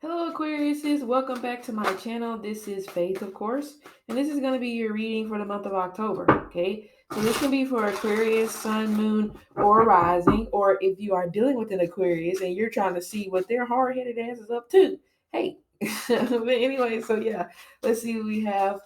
Hello, Aquariuses. Welcome back to my channel. This is Faith, of course, and this is going to be your reading for the month of October. Okay, so this can be for Aquarius, Sun, Moon, or Rising, or if you are dealing with an Aquarius and you're trying to see what their hard-headed ass is up to. Hey, but anyway, so yeah, let's see what we have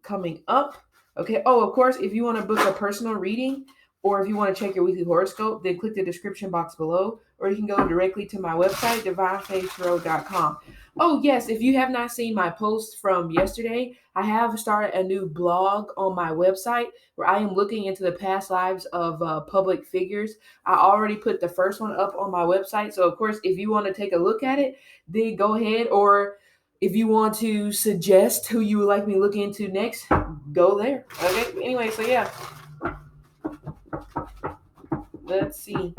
coming up. Okay. Oh, of course, if you want to book a personal reading, or if you want to check your weekly horoscope, then click the description box below, or you can go directly to my website, divinefaithroad.com. Oh, yes, if you have not seen my post from yesterday, I have started a new blog on my website where I am looking into the past lives of public figures. I already put the first one up on my website. So, of course, if you want to take a look at it, then go ahead. Or if you want to suggest who you would like me to look into next, go there. Okay. Anyway, so yeah. Let's see.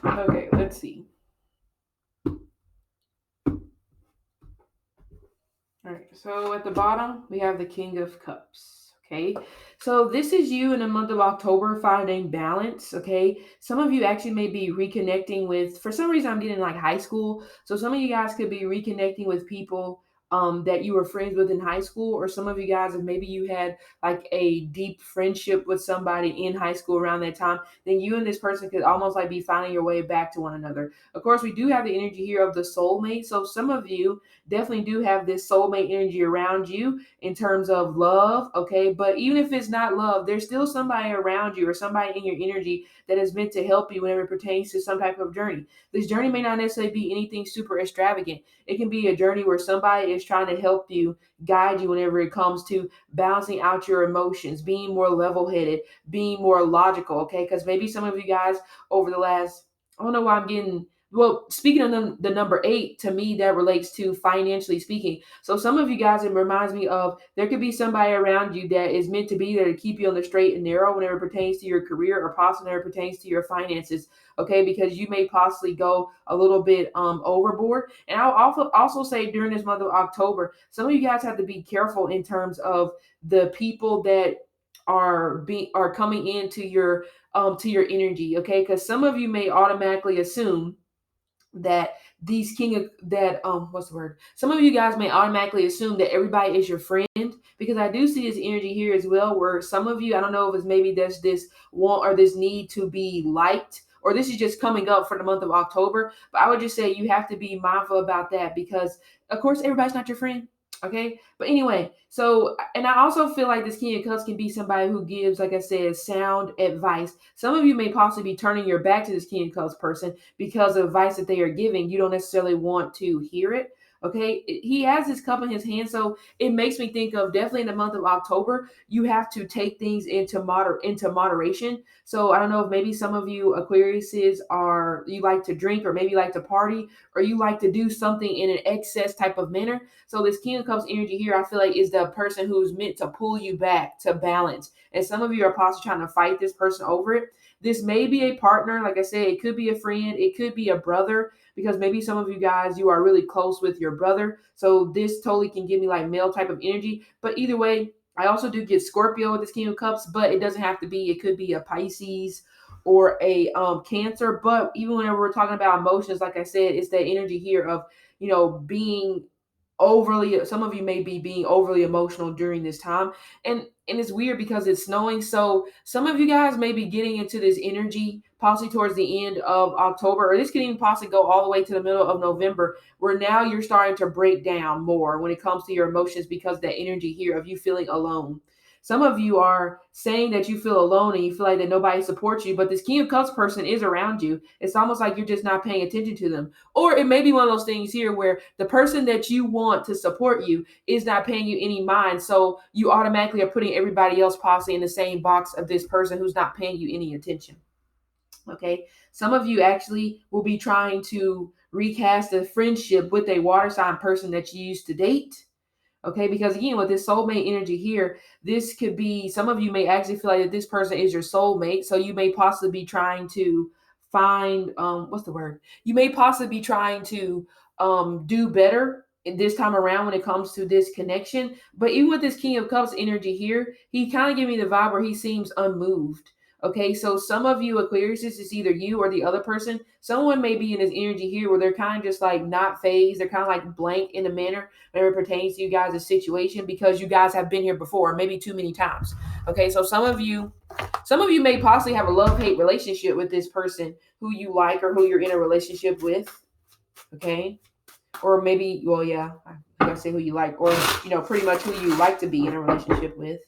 Okay, let's see. All right, so at the bottom, we have the King of Cups. Okay, so this is you in the month of October finding balance. Okay, some of you actually may be reconnecting with, for some reason, I'm getting like high school. So some of you guys could be reconnecting with people that you were friends with in high school, or some of you guys, if maybe you had like a deep friendship with somebody in high school around that time, then you and this person could almost like be finding your way back to one another. Of course, we do have the energy here of the soulmate. So some of you definitely do have this soulmate energy around you in terms of love, okay? But even if it's not love, there's still somebody around you or somebody in your energy that is meant to help you whenever it pertains to some type of journey. This journey may not necessarily be anything super extravagant. It can be a journey where somebody is trying to help you, guide you whenever it comes to balancing out your emotions, being more level-headed, being more logical, okay? Because maybe some of you guys over the last, I don't know why I'm getting, well, speaking of the number 8, to me, that relates to financially speaking. So some of you guys, it reminds me of, there could be somebody around you that is meant to be there to keep you on the straight and narrow whenever it pertains to your career, or possibly whenever it pertains to your finances. Okay, because you may possibly go a little bit overboard. And I'll also say during this month of October, some of you guys have to be careful in terms of the people that are coming into your energy. Okay, because some of you may automatically assume that these king of that what's the word, some of you guys may automatically assume that everybody is your friend, because I do see this energy here as well, where some of you, I don't know if it's maybe there's this want or this need to be liked, or this is just coming up for the month of October. But I would just say you have to be mindful about that, because of course everybody's not your friend. Okay, but anyway, so, and I also feel like this King of Cups can be somebody who gives, like I said, sound advice. Some of you may possibly be turning your back to this King of Cups person because of advice that they are giving. You don't necessarily want to hear it. Okay, he has his cup in his hand, so it makes me think of, definitely in the month of October, you have to take things into moderation. So I don't know if maybe some of you Aquariuses are, you like to drink, or maybe like to party, or you like to do something in an excess type of manner. So this King of Cups energy here, I feel like, is the person who's meant to pull you back to balance. And some of you are possibly trying to fight this person over it. This may be a partner. Like I said, it could be a friend. It could be a brother, because maybe some of you guys, you are really close with your brother. So this totally can give me like male type of energy. But either way, I also do get Scorpio with this King of Cups, but it doesn't have to be. It could be a Pisces or a Cancer. But even whenever we're talking about emotions, like I said, it's that energy here of, being overly, some of you may be being overly emotional during this time. And it's weird because it's snowing, so some of you guys may be getting into this energy possibly towards the end of October, or this can even possibly go all the way to the middle of November, where now you're starting to break down more when it comes to your emotions, because that energy here of you feeling alone. Some of you are saying that you feel alone and you feel like that nobody supports you, but this King of Cups person is around you. It's almost like you're just not paying attention to them. Or it may be one of those things here where the person that you want to support you is not paying you any mind. So you automatically are putting everybody else possibly in the same box of this person who's not paying you any attention. Okay. Some of you actually will be trying to recast a friendship with a water sign person that you used to date. Okay, because again, with this soulmate energy here, this could be, some of you may actually feel like that this person is your soulmate. So you may possibly be trying to find, what's the word? You may possibly be trying to do better this time around when it comes to this connection. But even with this King of Cups energy here, he kind of gave me the vibe where he seems unmoved. Okay, so some of you Aquarius, it's either you or the other person. Someone may be in this energy here where they're kind of just like not phased. They're kind of like blank in a manner whenever it pertains to you guys' situation, because you guys have been here before, maybe too many times. Okay, so some of you may possibly have a love-hate relationship with this person who you like or who you're in a relationship with. Okay, or maybe, well, yeah, I gotta say who you like, or pretty much who you like to be in a relationship with.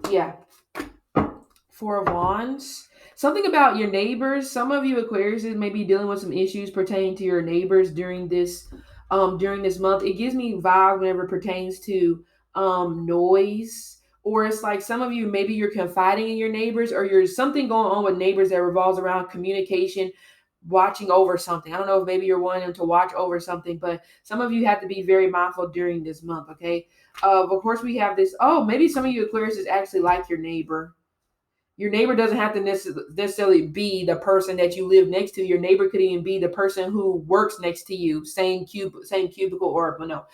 Yeah. Four of Wands. Something about your neighbors. Some of you Aquariuses may be dealing with some issues pertaining to your neighbors during this month. It gives me vibe whenever it pertains to noise. Or it's like some of you, maybe you're confiding in your neighbors, or there's something going on with neighbors that revolves around communication, watching over something. I don't know if maybe you're wanting them to watch over something, but some of you have to be very mindful during this month, okay? Of course, we have this. Oh, maybe some of you Aquarius is actually like your neighbor. Your neighbor doesn't have to necessarily be the person that you live next to. Your neighbor could even be the person who works next to you, same cubicle, or no,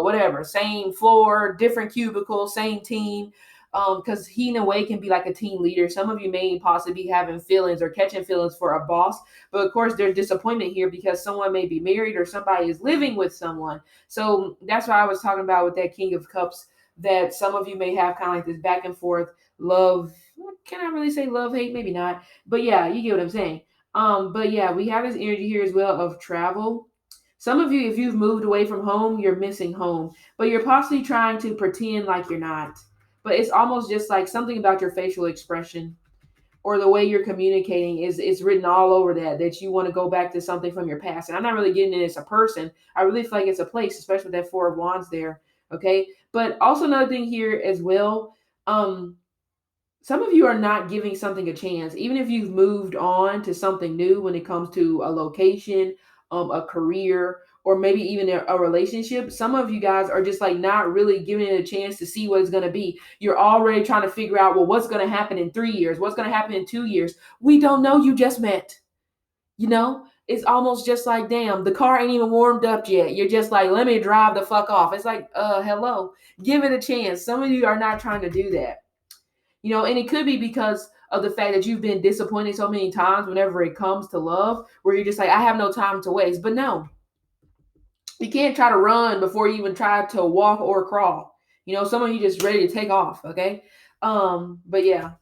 whatever, same floor, different cubicle, same team. Because he in a way can be like a team leader. Some of you may possibly be having feelings or catching feelings for a boss, but of course there's disappointment here because someone may be married or somebody is living with someone. So that's why I was talking about with that King of Cups, that some of you may have kind of like this back and forth love. Can I really say love hate? Maybe not. But yeah, you get what I'm saying. But yeah, we have this energy here as well of travel. Some of you, if you've moved away from home, you're missing home, but you're possibly trying to pretend like you're not. But it's almost just like something about your facial expression or the way you're communicating is written all over that you want to go back to something from your past. And I'm not really getting it as a person. I really feel like it's a place, especially with that Four of Wands there. Okay. But also another thing here as well. Some of you are not giving something a chance, even if you've moved on to something new when it comes to a location, a career, or maybe even a relationship. Some of you guys are just like not really giving it a chance to see what it's going to be. You're already trying to figure out, well, what's going to happen in 3 years? What's going to happen in 2 years? We don't know. You just met. It's almost just like, damn, the car ain't even warmed up yet. You're just like, let me drive the fuck off. It's like, hello, give it a chance. Some of you are not trying to do that. And it could be because of the fact that you've been disappointed so many times whenever it comes to love, where you're just like, I have no time to waste. But no, you can't try to run before you even try to walk or crawl. Some of you just ready to take off. Okay. But yeah,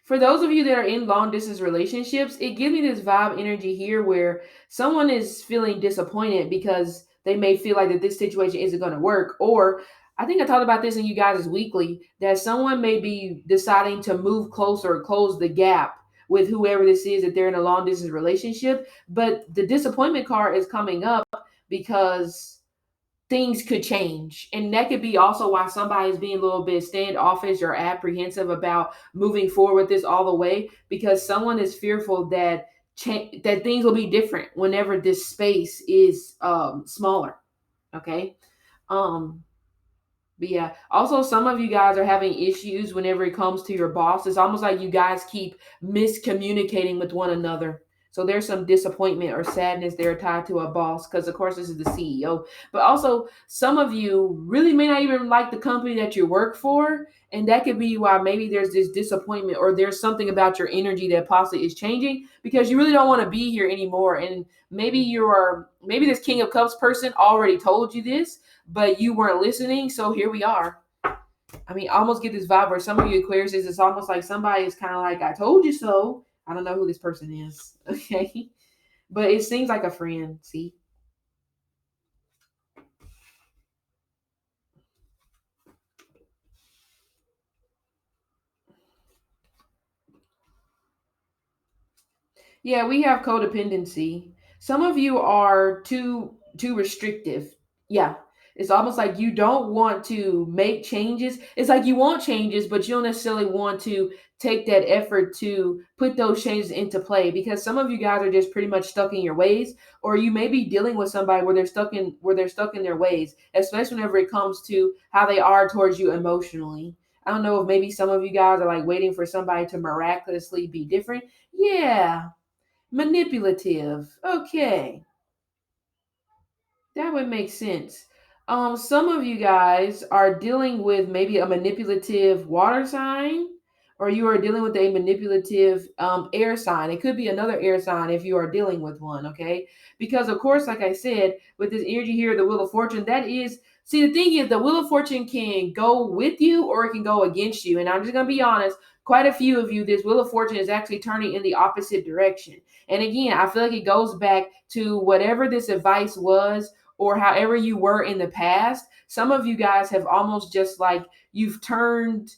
for those of you that are in long distance relationships, it gives me this vibe energy here where someone is feeling disappointed because they may feel like that this situation isn't going to work. Or I think I talked about this in you guys' weekly, that someone may be deciding to move closer or close the gap with whoever this is that they're in a long distance relationship. But the disappointment card is coming up because things could change. And that could be also why somebody is being a little bit standoffish or apprehensive about moving forward with this all the way, because someone is fearful that that things will be different whenever this space is smaller. Okay. Um, but yeah, also some of you guys are having issues whenever it comes to your boss. It's almost like you guys keep miscommunicating with one another. So there's some disappointment or sadness there tied to a boss, because of course this is the CEO. But also some of you really may not even like the company that you work for. And that could be why maybe there's this disappointment, or there's something about your energy that possibly is changing because you really don't want to be here anymore. And maybe this King of Cups person already told you this, but you weren't listening. So here we are. I mean, I almost get this vibe where some of you Aquarius it's almost like somebody is kind of like, I told you so. I don't know who this person is. Okay. But it seems like a friend. See? Yeah, we have codependency. Some of you are too restrictive. Yeah. It's almost like you don't want to make changes. It's like you want changes, but you don't necessarily want to take that effort to put those changes into play because some of you guys are just pretty much stuck in your ways, or you may be dealing with somebody where they're stuck in their ways, especially whenever it comes to how they are towards you emotionally. I don't know if maybe some of you guys are like waiting for somebody to miraculously be different. Yeah, manipulative. Okay, that would make sense. Some of you guys are dealing with maybe a manipulative water sign, or you are dealing with a manipulative air sign. It could be another air sign if you are dealing with one, okay? Because, of course, like I said, with this energy here, the Wheel of Fortune, that is, see, the thing is, the Wheel of Fortune can go with you or it can go against you. And I'm just going to be honest, quite a few of you, this Wheel of Fortune is actually turning in the opposite direction. And again, I feel like it goes back to whatever this advice was or however you were in the past. Some of you guys have almost just like you've turned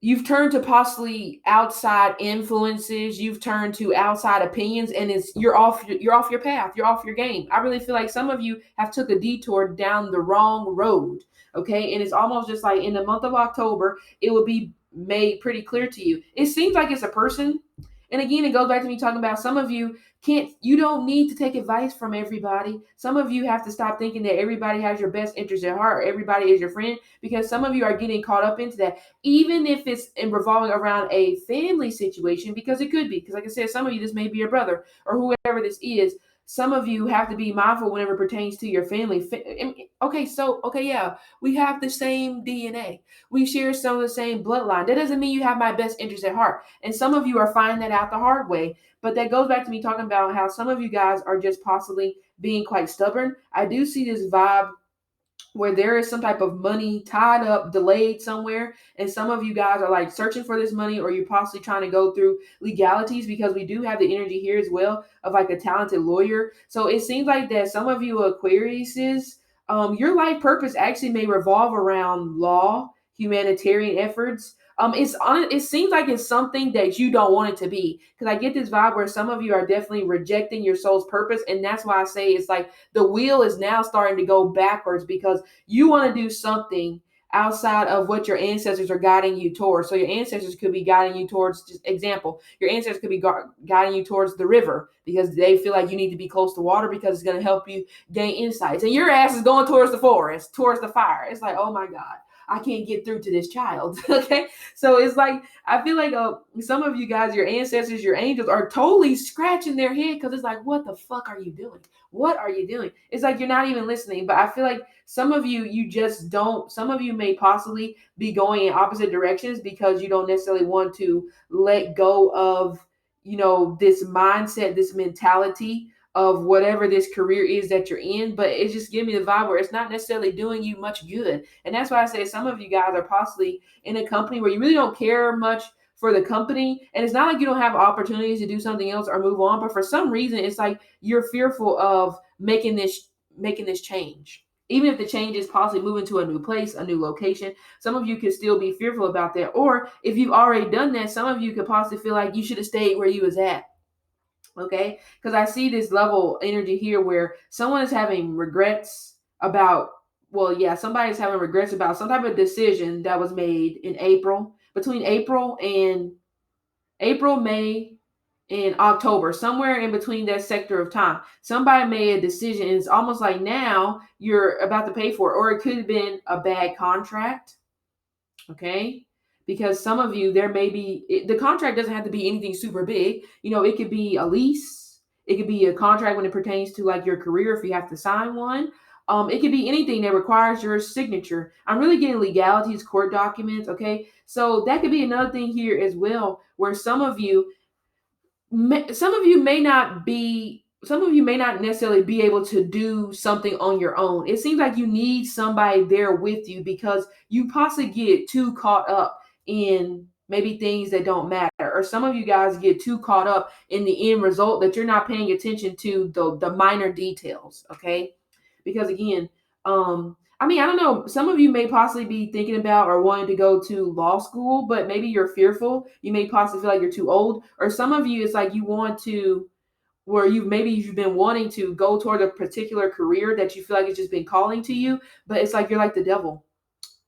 to possibly outside influences, you've turned to outside opinions, and it's you're off your path, you're off your game. I really feel like some of you have took a detour down the wrong road. Okay, and it's almost just like in the month of October it will be made pretty clear to you. It seems like it's a person, and again it goes back to me talking about some of you don't need to take advice from everybody. Some of you have to stop thinking that everybody has your best interest at heart or everybody is your friend, because some of you are getting caught up into that, even if it's in revolving around a family situation, because it could be. Because, like I said, some of you, this may be your brother or whoever this is. Some of you have to be mindful whenever it pertains to your family. Okay, yeah, we have the same DNA. We share some of the same bloodline. That doesn't mean you have my best interest at heart. And some of you are finding that out the hard way. But that goes back to me talking about how some of you guys are just possibly being quite stubborn. I do see this vibe where there is some type of money tied up, delayed somewhere, and some of you guys are like searching for this money, or you're possibly trying to go through legalities, because we do have the energy here as well of like a talented lawyer. So it seems like that some of you Aquariuses, your life purpose actually may revolve around law, humanitarian efforts. It seems like it's something that you don't want it to be, because I get this vibe where some of you are definitely rejecting your soul's purpose, and that's why I say it's like the wheel is now starting to go backwards, because you want to do something outside of what your ancestors are guiding you towards. So your ancestors could be guiding you towards, just example, your ancestors could be guiding you towards the river because they feel like you need to be close to water because it's going to help you gain insights. And your ass is going towards the forest, towards the fire. It's like, oh my God, I can't get through to this child. Okay. So it's like, I feel like some of you guys, your ancestors, your angels are totally scratching their head because it's like, what the fuck are you doing? What are you doing? It's like you're not even listening. But I feel like some of you just don't, some of you may possibly be going in opposite directions because you don't necessarily want to let go of, this mindset, this mentality of whatever this career is that you're in. But it's just giving me the vibe where it's not necessarily doing you much good. And that's why I say some of you guys are possibly in a company where you really don't care much for the company. And it's not like you don't have opportunities to do something else or move on, but for some reason it's like you're fearful of making this change. Even if the change is possibly moving to a new place, a new location, some of you could still be fearful about that. Or if you've already done that, some of you could possibly feel like you should have stayed where you was at. Okay, because I see this level energy here where someone is having regrets about, well, yeah, somebody's having regrets about some type of decision that was made in April, between April, May, and October, somewhere in between that sector of time. Somebody made a decision, and it's almost like now you're about to pay for it, or it could have been a bad contract. Okay, because some of you, there may be, the contract doesn't have to be anything super big. It could be a lease, it could be a contract when it pertains to like your career if you have to sign one. It could be anything that requires your signature. I'm really getting legalities, court documents. Okay, so that could be another thing here as well, where some of you may not necessarily be able to do something on your own. It seems like you need somebody there with you because you possibly get too caught up in maybe things that don't matter, or some of you guys get too caught up in the end result that you're not paying attention to the minor details. Okay, because again, I mean, I don't know. Some of you may possibly be thinking about or wanting to go to law school, but maybe you're fearful. You may possibly feel like you're too old. Or some of you, it's like you want to, where you've been wanting to go toward a particular career that you feel like it's just been calling to you, but it's like you're like the devil.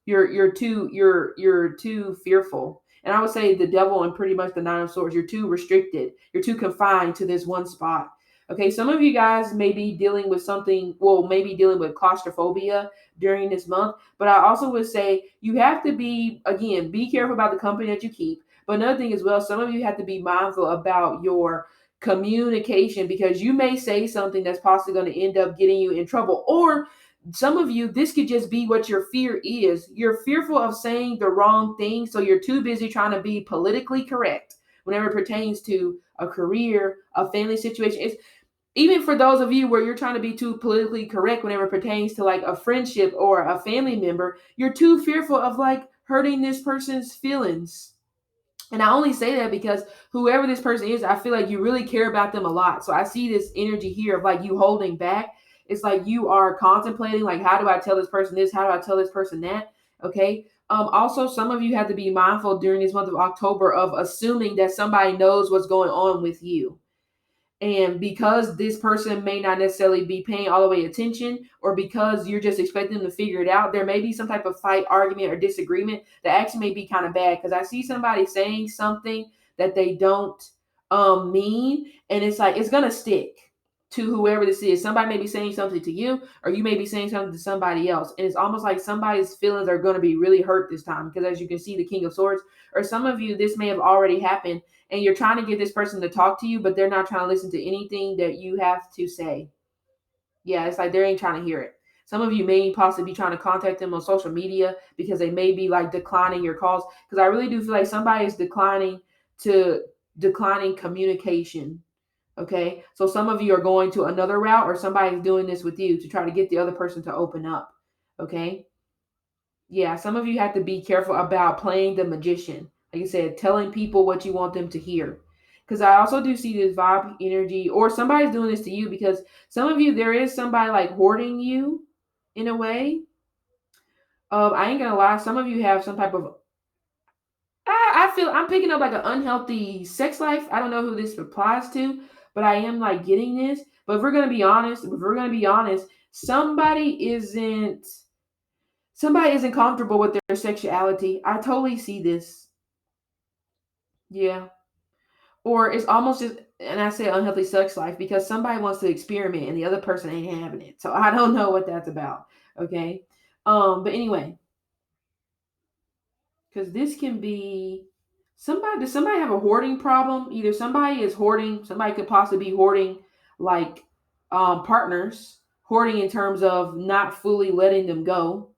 You're too fearful. And I would say the devil and pretty much the nine of swords, you're too restricted. You're too confined to this one spot. Okay, some of you guys may be dealing with something, well, maybe dealing with claustrophobia during this month. But I also would say you have to be, again, be careful about the company that you keep. But another thing as well, some of you have to be mindful about your communication, because you may say something that's possibly going to end up getting you in trouble. Or some of you, this could just be what your fear is. You're fearful of saying the wrong thing, so you're too busy trying to be politically correct whenever it pertains to a career, a family situation. It's even for those of you where you're trying to be too politically correct whenever it pertains to like a friendship or a family member, you're too fearful of like hurting this person's feelings. And I only say that because whoever this person is, I feel like you really care about them a lot. So I see this energy here of like you holding back. It's like you are contemplating, like, how do I tell this person this? How do I tell this person that? Okay. Also, some of you have to be mindful during this month of October of assuming that somebody knows what's going on with you. And because this person may not necessarily be paying all the way attention, or because you're just expecting them to figure it out, there may be some type of fight, argument, or disagreement that actually may be kind of bad. Because I see somebody saying something that they don't mean, and it's like it's gonna stick to whoever this is. Somebody may be saying something to you, or you may be saying something to somebody else, and it's almost like somebody's feelings are going to be really hurt this time. Because as you can see, the King of Swords, or some of you, this may have already happened and you're trying to get this person to talk to you, but they're not trying to listen to anything that you have to say. Yeah, it's like they ain't trying to hear it. Some of you may possibly be trying to contact them on social media because they may be like declining your calls. Because I really do feel like somebody is declining communication. Okay, so some of you are going to another route, or somebody's doing this with you to try to get the other person to open up. Okay, yeah, some of you have to be careful about playing the magician. Like I said, telling people what you want them to hear. Because I also do see this vibe energy, or somebody's doing this to you, because some of you, there is somebody like hoarding you in a way. I ain't gonna lie, some of you have some type of, I feel I'm picking up like an unhealthy sex life. I don't know who this applies to, but I am like getting this. But if we're gonna be honest, somebody isn't comfortable with their sexuality. I totally see this. Yeah. Or it's almost just, and I say unhealthy sex life because somebody wants to experiment and the other person ain't having it. So I don't know what that's about. Okay. But anyway, because this can be somebody, does somebody have a hoarding problem? Either somebody is hoarding, somebody could possibly be hoarding like partners, hoarding in terms of not fully letting them go,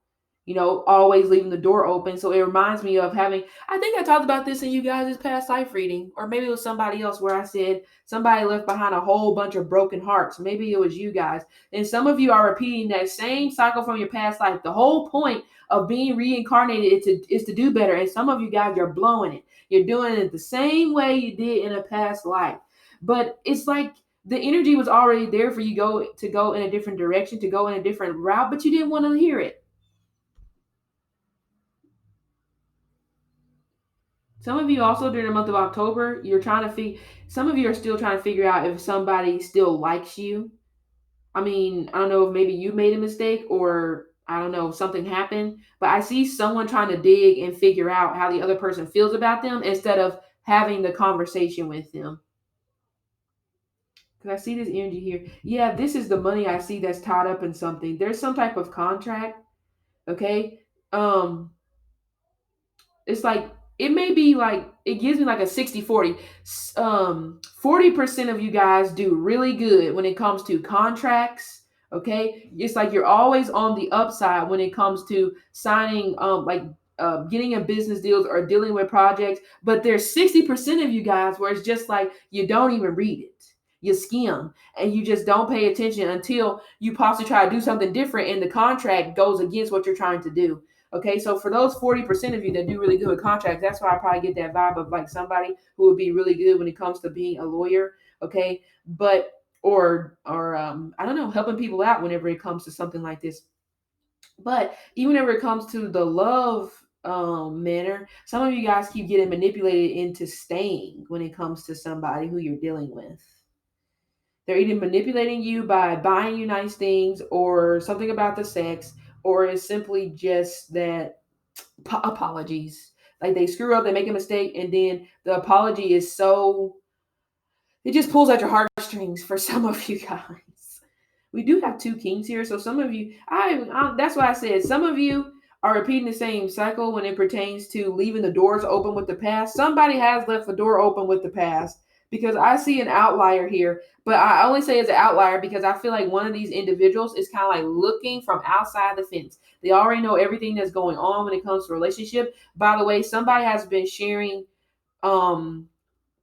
always leaving the door open. So it reminds me of having, I think I talked about this in you guys' past life reading, or maybe it was somebody else where I said somebody left behind a whole bunch of broken hearts. Maybe it was you guys. And some of you are repeating that same cycle from your past life. The whole point of being reincarnated is to do better. And some of you guys are blowing it. You're doing it the same way you did in a past life. But it's like the energy was already there for you to go in a different direction, to go in a different route, but you didn't want to hear it. Some of you also during the month of October, some of you are still trying to figure out if somebody still likes you. I mean, I don't know if maybe you made a mistake, or I don't know, something happened, but I see someone trying to dig and figure out how the other person feels about them instead of having the conversation with them. Because I see this energy here. Yeah, this is the money I see that's tied up in something. There's some type of contract. Okay. Um, it's like it may be like it gives me like a 60-40. 40% of you guys do really good when it comes to contracts. Okay, it's like you're always on the upside when it comes to signing getting in business deals or dealing with projects. But there's 60% of you guys where it's just like you don't even read it, you skim, and you just don't pay attention until you possibly try to do something different and the contract goes against what you're trying to do. Okay, so for those 40% of you that do really good with contracts, that's why I probably get that vibe of like somebody who would be really good when it comes to being a lawyer. Okay, but or I don't know, helping people out whenever it comes to something like this. But even whenever it comes to the love manner, some of you guys keep getting manipulated into staying when it comes to somebody who you're dealing with. They're either manipulating you by buying you nice things or something about the sex, or it's simply just that apologies. Like they screw up, they make a mistake, and then the apology is so, it just pulls at your heartstrings for some of you guys. We do have two kings here, so some of you, that's why I said some of you are repeating the same cycle when it pertains to leaving the doors open with the past. Somebody has left the door open with the past because I see an outlier here, but I only say it's an outlier because I feel like one of these individuals is kind of like looking from outside the fence. They already know everything that's going on when it comes to relationship. By the way, somebody has been sharing um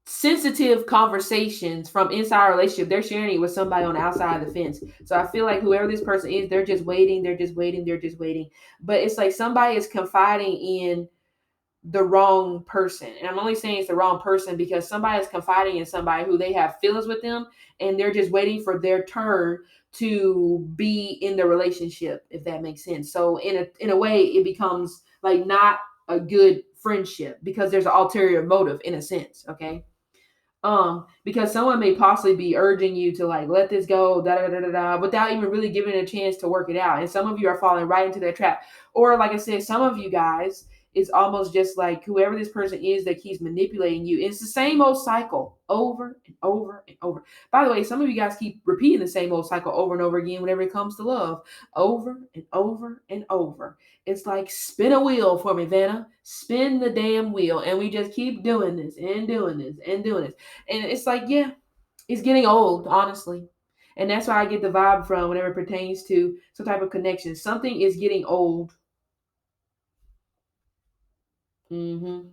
sensitive conversations from inside a relationship. They're sharing it with somebody on the outside of the fence. So I feel like whoever this person is, they're just waiting, they're just waiting, they're just waiting. But it's like somebody is confiding in the wrong person. And I'm only saying it's the wrong person because somebody is confiding in somebody who they have feelings with them and they're just waiting for their turn to be in the relationship, if that makes sense. So in a way it becomes like not a good friendship because there's an ulterior motive in a sense, okay? Because someone may possibly be urging you to like let this go, da da da da da, without even really giving it a chance to work it out. And some of you are falling right into that trap. Or like I said, some of you guys, it's almost just like whoever this person is that keeps manipulating you. It's the same old cycle over and over and over. By the way, some of you guys keep repeating the same old cycle over and over again whenever it comes to love, over and over and over. It's like spin a wheel for me, Vanna. Spin the damn wheel. And we just keep doing this and doing this and doing this. And it's like, yeah, it's getting old, honestly. And that's why I get the vibe from whenever it pertains to some type of connection. Something is getting old. Mm-hmm.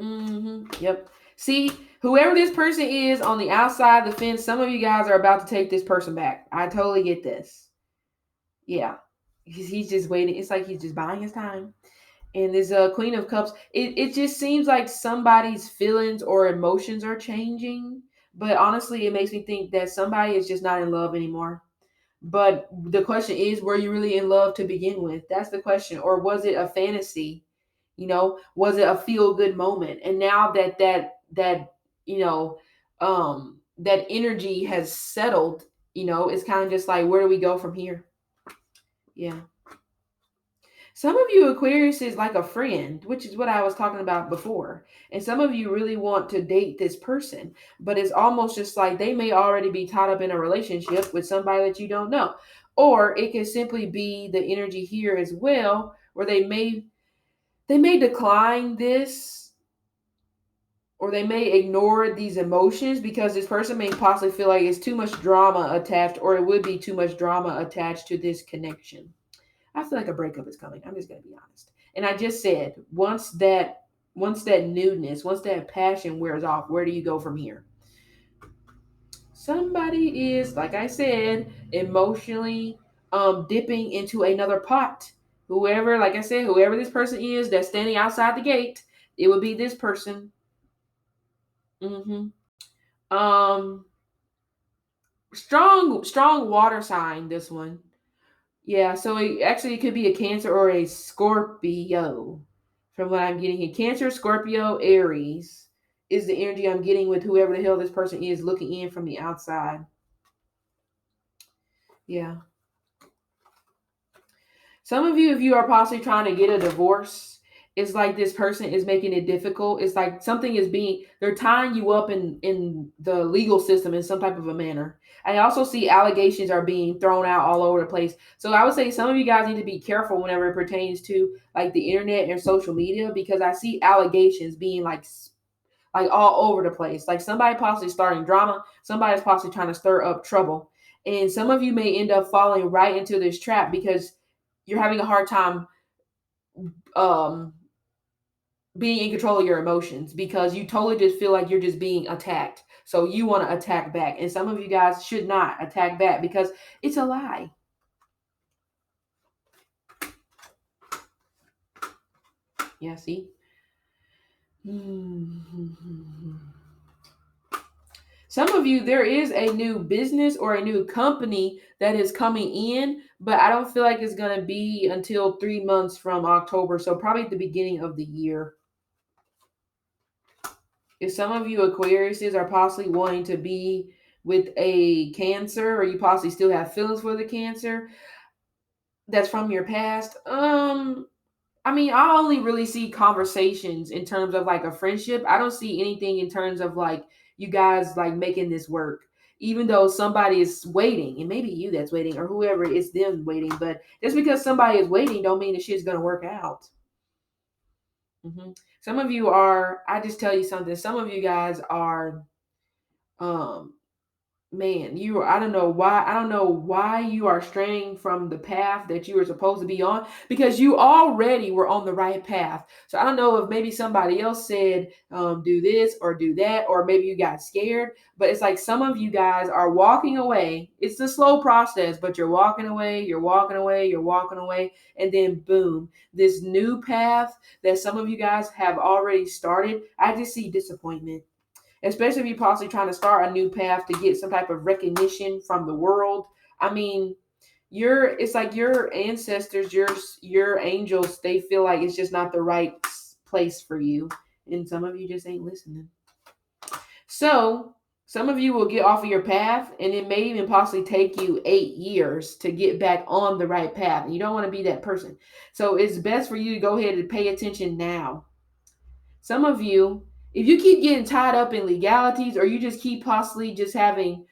Mm-hmm. Yep. See, whoever this person is on the outside of the fence, some of you guys are about to take this person back. I totally get this. Yeah. He's just waiting. It's like he's just buying his time. And this Queen of Cups, it just seems like somebody's feelings or emotions are changing. But honestly, it makes me think that somebody is just not in love anymore. But the question is, were you really in love to begin with? That's the question. Or was it a fantasy? Was it a feel good moment? And now you know, that energy has settled, it's kind of just like, where do we go from here? Yeah. Some of you Aquarius is like a friend, which is what I was talking about before. And some of you really want to date this person, but it's almost just like they may already be tied up in a relationship with somebody that you don't know. Or it can simply be the energy here as well, where they may decline this or they may ignore these emotions because this person may possibly feel like it's too much drama attached, or it would be too much drama attached to this connection. I feel like a breakup is coming. I'm just gonna be honest. And I just said, once that newness, once that passion wears off, where do you go from here? Somebody is, like I said, emotionally dipping into another pot. Whoever, like I said, whoever this person is that's standing outside the gate, it would be this person. Mm-hmm. Um, strong water sign. This one. Yeah, so it could be a Cancer or a Scorpio. From what I'm getting here, Cancer, Scorpio, Aries is the energy I'm getting with whoever the hell this person is looking in from the outside. Yeah. Some of you, if you are possibly trying to get a divorce, it's like this person is making it difficult. It's like something is they're tying you up in the legal system in some type of a manner. I also see allegations are being thrown out all over the place. So I would say some of you guys need to be careful whenever it pertains to like the internet and social media, because I see allegations being like all over the place. Like somebody possibly starting drama, somebody's possibly trying to stir up trouble. And some of you may end up falling right into this trap because you're having a hard time um being in control of your emotions because you totally just feel like you're just being attacked. So you want to attack back. And some of you guys should not attack back because it's a lie. Yeah, see? Some of you, there is a new business or a new company that is coming in, but I don't feel like it's going to be until 3 months from October. So probably at the beginning of the year. If some of you Aquariuses are possibly wanting to be with a Cancer, or you possibly still have feelings for the Cancer that's from your past, I mean, I only really see conversations in terms of like a friendship. I don't see anything in terms of like you guys like making this work. Even though somebody is waiting, and maybe you that's waiting, or whoever it's them waiting, but just because somebody is waiting, don't mean the shit's gonna work out. Some of you are. I just tell you something. Some of you guys are um man, I don't know why you are straying from the path that you were supposed to be on, because you already were on the right path. So I don't know if maybe somebody else said do this or do that, or maybe you got scared, but it's like some of you guys are walking away. It's a slow process, but you're walking away, you're walking away, you're walking away, and then boom, this new path that some of you guys have already started. I just see disappointment, especially if you're possibly trying to start a new path to get some type of recognition from the world. I mean, it's like your ancestors, your angels, they feel like it's just not the right place for you, and some of you just ain't listening. So some of you will get off of your path, and it may even possibly take you 8 years to get back on the right path, and you don't want to be that person. So it's best for you to go ahead and pay attention now. Some of you, if you keep getting tied up in legalities, or you just keep possibly just having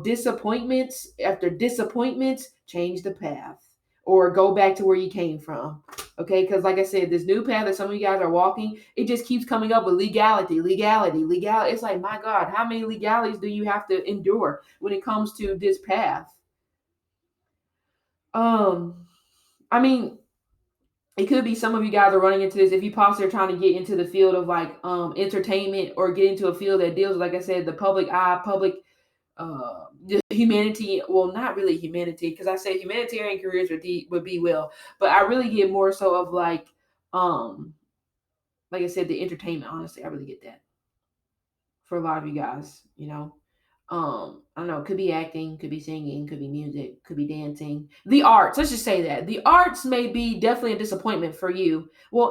disappointments after disappointments, change the path or go back to where you came from. Okay, because like I said, this new path that some of you guys are walking, it just keeps coming up with legality, legality, legality. It's like, my God, how many legalities do you have to endure when it comes to this path? I mean, it could be some of you guys are running into this if you possibly are trying to get into the field of like entertainment, or get into a field that deals with, like I said, the public eye, public humanity. Well, not really humanity, because I say humanitarian careers would be well, but I really get more so of um like I said, the entertainment. Honestly, I really get that for a lot of you guys, I don't know, could be acting, could be singing, could be music, could be dancing, the arts. Let's just say that the arts may be definitely a disappointment for you. Well,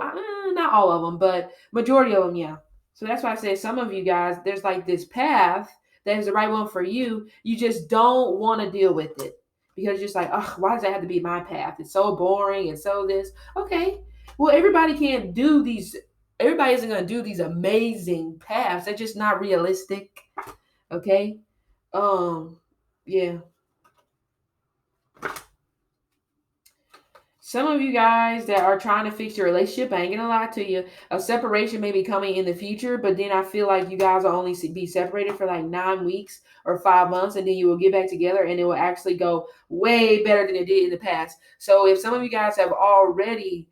not all of them, but majority of them, yeah. So that's why I say some of you guys, there's like this path that is the right one for you. You just don't want to deal with it, because you're just like, oh, why does that have to be my path? It's so boring. It's so this. Okay, well, everybody isn't going to do these amazing paths. They're just not realistic. Okay. Yeah. Some of you guys that are trying to fix your relationship, I ain't gonna lie to you, a separation may be coming in the future, but then I feel like you guys will only be separated for like 9 weeks or 5 months, and then you will get back together, and it will actually go way better than it did in the past. So if some of you guys have already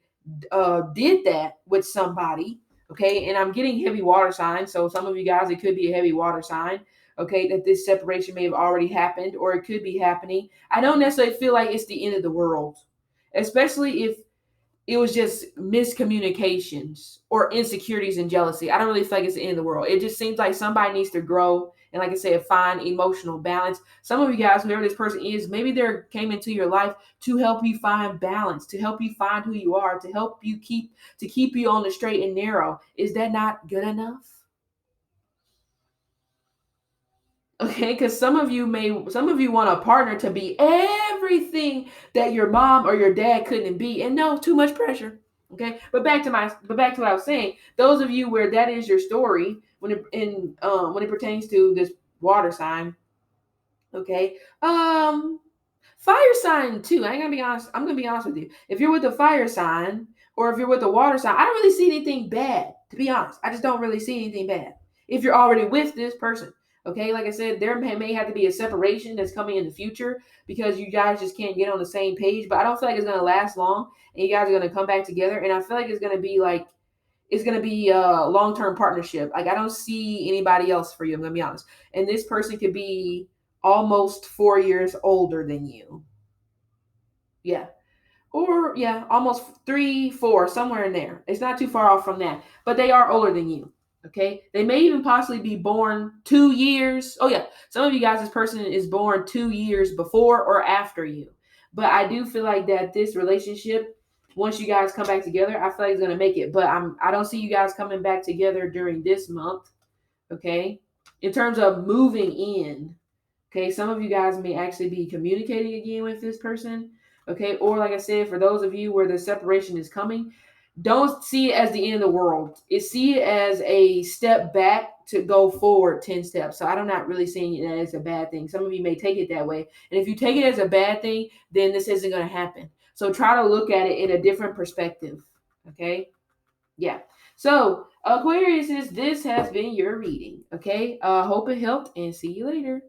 did that with somebody, okay, and I'm getting heavy water signs, so some of you guys, it could be a heavy water sign, okay, that this separation may have already happened, or it could be happening. I don't necessarily feel like it's the end of the world, especially if it was just miscommunications or insecurities and jealousy. I don't really feel like it's the end of the world. It just seems like somebody needs to grow and, like I said, find emotional balance. Some of you guys, whoever this person is, maybe they came into your life to help you find balance, to help you find who you are, to help you keep you on the straight and narrow. Is that not good enough? Okay, because some of you want a partner to be everything that your mom or your dad couldn't be, and no, too much pressure. Okay, but back to what I was saying. Those of you where that is your story when it pertains to this water sign, okay, fire sign too. I ain't gonna be honest. I'm gonna be honest with you. If you're with a fire sign, or if you're with a water sign, I don't really see anything bad. To be honest, I just don't really see anything bad. If you're already with this person, okay, like I said, there may have to be a separation that's coming in the future, because you guys just can't get on the same page. But I don't feel like it's gonna last long, and you guys are gonna come back together. And I feel like it's gonna be a long-term partnership. Like, I don't see anybody else for you. I'm gonna be honest. And this person could be almost 4 years older than you. Yeah. Or yeah, almost 3, 4, somewhere in there. It's not too far off from that. But they are older than you. Okay. They may even possibly be born 2 years. Oh, yeah. Some of you guys, this person is born 2 years before or after you. But I do feel like that this relationship, once you guys come back together, I feel like it's going to make it. But I don't see you guys coming back together during this month. Okay. In terms of moving in, okay, some of you guys may actually be communicating again with this person. Okay. Or like I said, for those of you where the separation is coming, don't see it as the end of the world. See it as a step back to go forward 10 steps. So I'm not really seeing it as a bad thing. Some of you may take it that way. And if you take it as a bad thing, then this isn't going to happen. So try to look at it in a different perspective. Okay. Yeah. So Aquarius, this has been your reading. Okay. Hope it helped and see you later.